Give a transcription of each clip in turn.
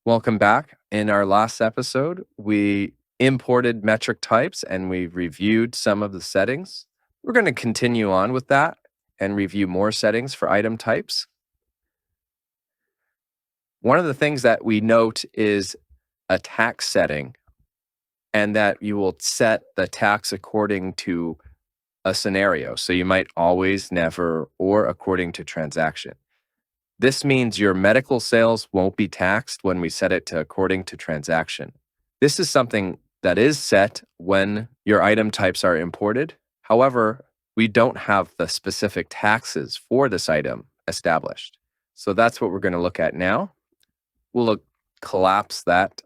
Welcome back. In our last episode, we imported metric types and we reviewed some of the settings. We're going to continue on with that and review more settings for item types. One of the things that we note is a tax setting, and that you will set the tax according to a scenario. So you might always, never, or according to transaction. This means your medical sales won't be taxed when we set it to according to transaction. This is something that is set when your item types are imported. However, we don't have the specific taxes for this item established. So that's what we're going to look at now. We'll collapse that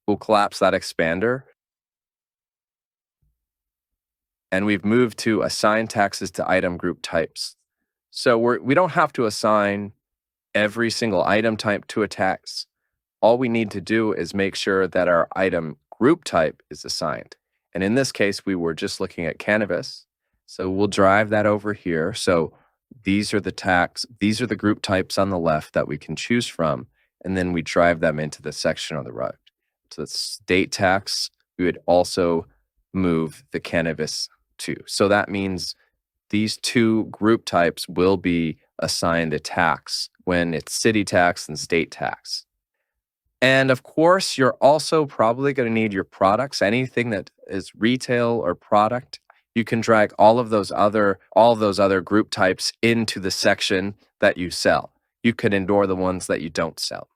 expander. And we've moved to assign taxes to item group types. So we don't have to assign every single item type to a tax. All we need to do is make sure that our item group type is assigned. And in this case, we were just looking at cannabis. So we'll drive that over here. So these are the group types on the left that we can choose from. And then we drive them into the section on the right. So the state tax, we would also move the cannabis to. So that means these two group types will be assigned a tax when it's city tax and state tax. And of course, you're also probably going to need your products. Anything that is retail or product, you can drag all of those other group types into the section that you sell. You can ignore the ones that you don't sell.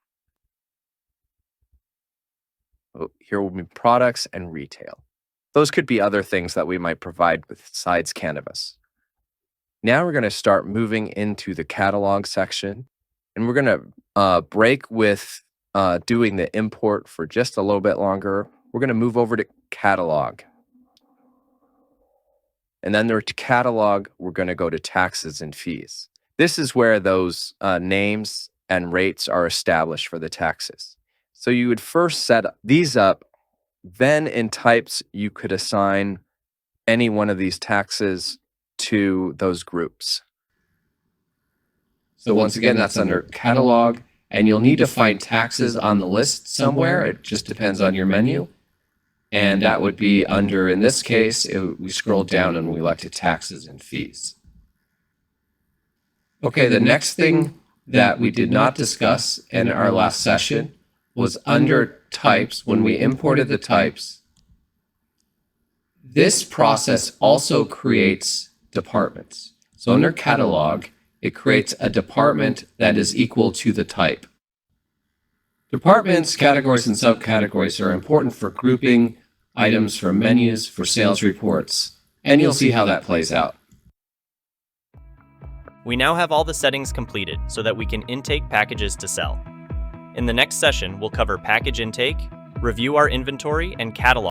Here will be products and retail. Those could be other things that we might provide besides cannabis. Now we're going to start moving into the catalog section, and we're going to break with doing the import for just a little bit longer. We're going to move over to catalog. And then to catalog, we're going to go to taxes and fees. This is where those names and rates are established for the taxes. So you would first set these up. Then in types, you could assign any one of these taxes to those groups. So once again, that's under catalog, and you'll need to find taxes on the list somewhere. It just depends on your menu. And that would be under, in this case, we scroll down and we elected taxes and fees. Okay, the next thing that we did not discuss in our last session was under types. When we imported the types, this process also creates departments. So under catalog, it creates a department that is equal to the type. Departments, categories, and subcategories are important for grouping items from menus, for sales reports, and you'll see how that plays out. We now have all the settings completed so that we can intake packages to sell. In the next session, we'll cover package intake, review our inventory, and catalog.